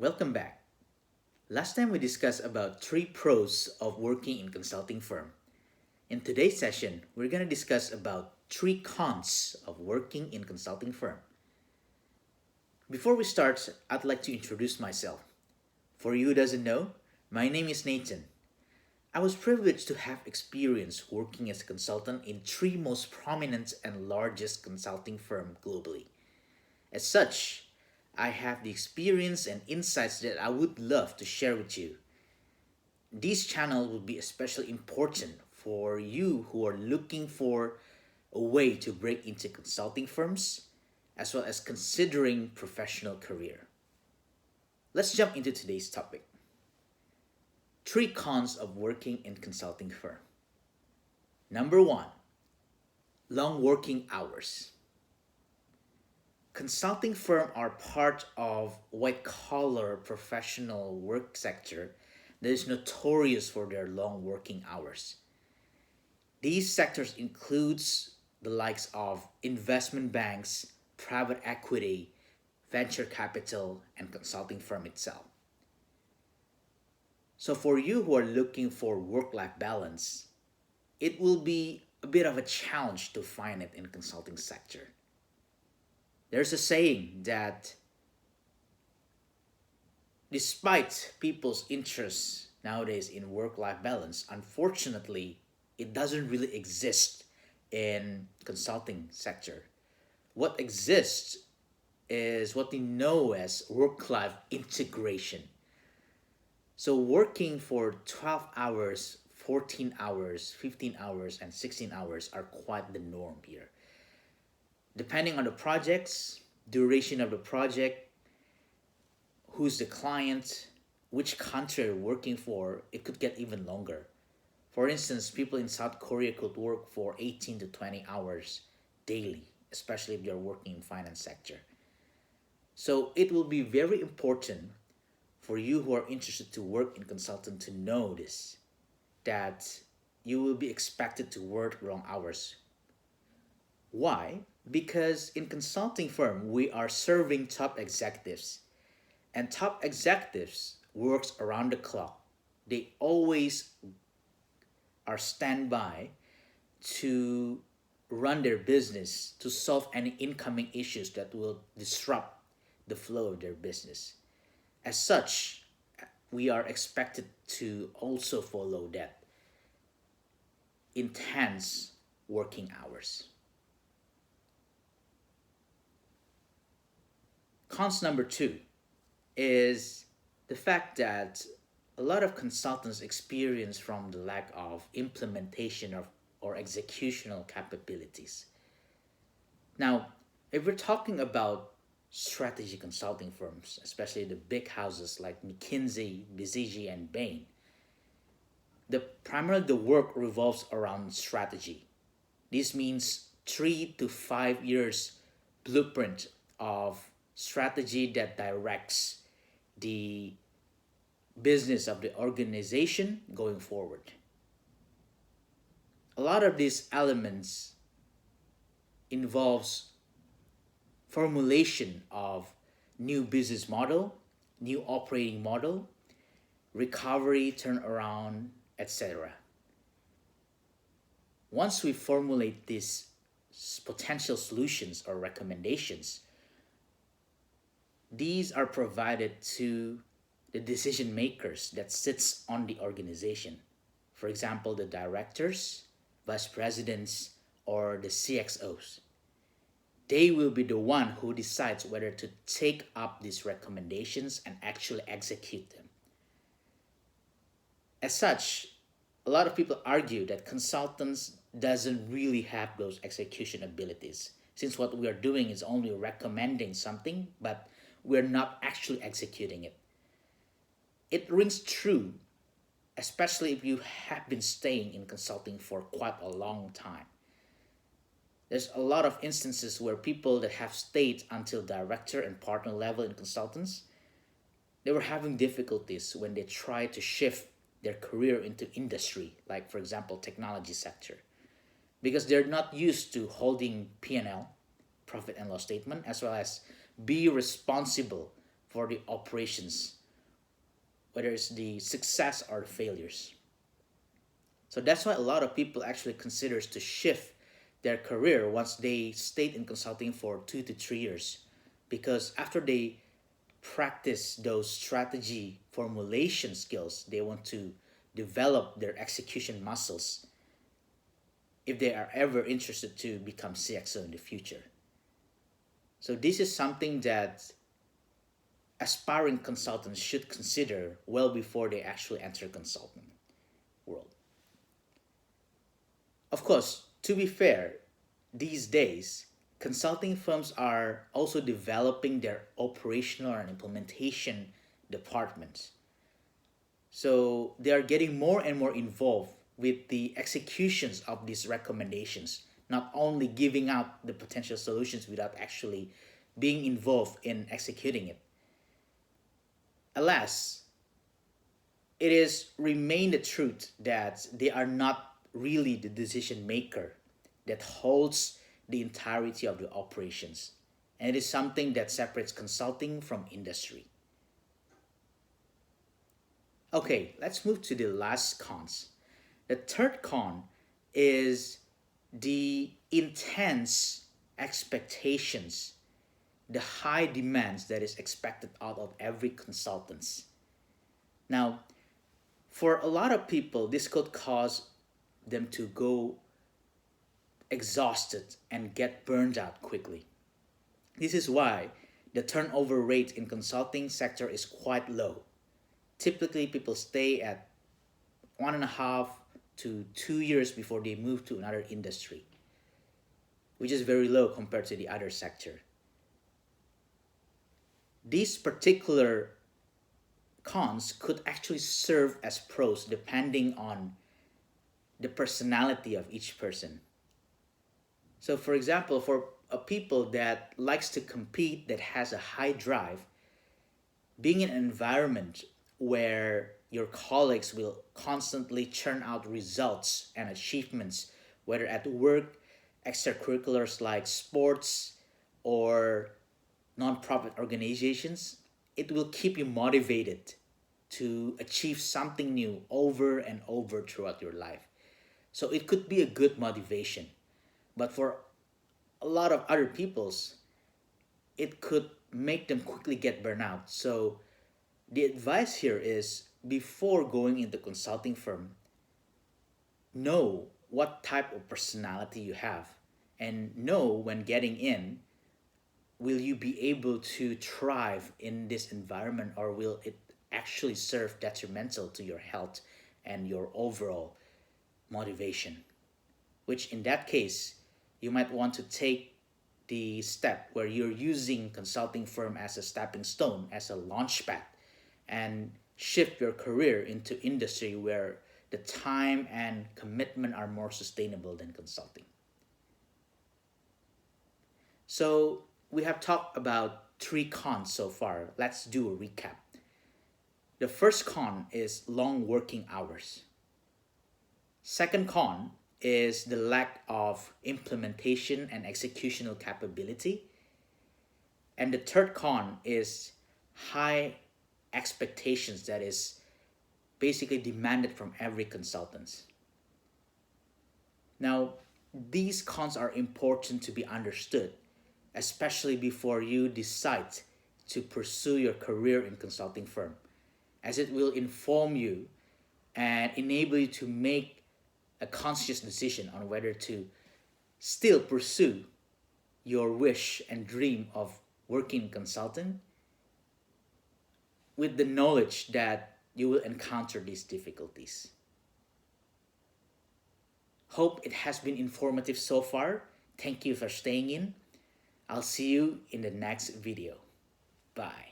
Welcome back. Last time we discussed about three pros of working in consulting firm. In today's session, we're going to discuss about three cons of working in consulting firm. Before we start, I'd like to introduce myself. For you who doesn't know, my name is Nathan. I was privileged to have experience working as a consultant in three most prominent and largest consulting firm globally. As such, I have the experience and insights that I would love to share with you. This channel will be especially important for you who are looking for a way to break into consulting firms as well as considering professional career. Let's jump into today's topic. Three cons of working in consulting firm. Number 1, long working hours. Consulting firms are part of white collar professional work sector that is notorious for their long working hours. These sectors includes the likes of investment banks, private equity, venture capital, and consulting firm itself. So for you who are looking for work-life balance, it will be a bit of a challenge to find it in consulting sector. There's a saying that despite people's interests nowadays in work-life balance, unfortunately, it doesn't really exist in consulting sector. What exists is what we know as work-life integration. So working for 12 hours, 14 hours, 15 hours, and 16 hours are quite the norm here. Depending on the projects, duration of the project, who's the client, which country you're working for, it could get even longer. For instance, people in South Korea could work for 18 to 20 hours daily, especially if they're working in finance sector. So it will be very important for you who are interested to work in consultant to know this, that you will be expected to work long hours. Why? Because in consulting firm, we are serving top executives, and top executives works around the clock. They always are standby to run their business, to solve any incoming issues that will disrupt the flow of their business. As such, we are expected to also follow that intense working hours. Cons number 2 is the fact that a lot of consultants experience from the lack of implementation of or executional capabilities. Now, if we're talking about strategy consulting firms, especially the big houses like McKinsey, BCG, and Bain, primarily the work revolves around strategy. This means 3 to 5 years blueprint of strategy that directs the business of the organization going forward. A lot of these elements involves formulation of new business model, new operating model, recovery, turnaround, etc. Once we formulate these potential solutions or recommendations, these are provided to the decision makers that sits on the organization. For example, the directors, vice presidents, or the CXOs. They will be the one who decides whether to take up these recommendations and actually execute them. As such, a lot of people argue that consultants doesn't really have those execution abilities, since what we are doing is only recommending something, but we're not actually executing it. It rings true, especially if you have been staying in consulting for quite a long time. There's a lot of instances where people that have stayed until director and partner level in consultants, they were having difficulties when they try to shift their career into industry, like for example, technology sector, because they're not used to holding P&L, profit and loss statement, as well as be responsible for the operations, whether it's the success or the failures. So that's why a lot of people actually considers to shift their career once they stayed in consulting for 2 to 3 years, because after they practice those strategy formulation skills, they want to develop their execution muscles if they are ever interested to become CXO in the future. So this is something that aspiring consultants should consider well before they actually enter consulting world. Of course, to be fair, these days consulting firms are also developing their operational and implementation departments. So they are getting more and more involved with the executions of these recommendations, not only giving out the potential solutions without actually being involved in executing it. Alas, it is remain the truth that they are not really the decision maker that holds the entirety of the operations. And it is something that separates consulting from industry. Okay, let's move to the last cons. The third con is the intense expectations, the high demands that is expected out of every consultant. Now, for a lot of people, this could cause them to go exhausted and get burned out quickly. This is why the turnover rate in consulting sector is quite low. Typically, people stay at 1.5 to 2 years before they move to another industry, which is very low compared to the other sector. These particular cons could actually serve as pros depending on the personality of each person. So for example, for a people that likes to compete, that has a high drive, being in an environment where your colleagues will constantly churn out results and achievements, whether at work, extracurriculars like sports, or nonprofit organizations, it will keep you motivated to achieve something new over and over throughout your life. So it could be a good motivation. But for a lot of other people's, it could make them quickly get burnout. So the advice here is, before going into consulting firm, know what type of personality you have, and know when getting in, will you be able to thrive in this environment, or will it actually serve detrimental to your health and your overall motivation? Which in that case, you might want to take the step where you're using consulting firm as a stepping stone, as a launch pad, and shift your career into industry where the time and commitment are more sustainable than consulting. So we have talked about 3 cons so far. Let's do a recap. The first con is long working hours. Second con is the lack of implementation and executional capability. And the third con is high expectations that is basically demanded from every consultant. Now, these cons are important to be understood, especially before you decide to pursue your career in consulting firm, as it will inform you and enable you to make a conscious decision on whether to still pursue your wish and dream of working in consulting, with the knowledge that you will encounter these difficulties. Hope it has been informative so far. Thank you for staying in. I'll see you in the next video. Bye.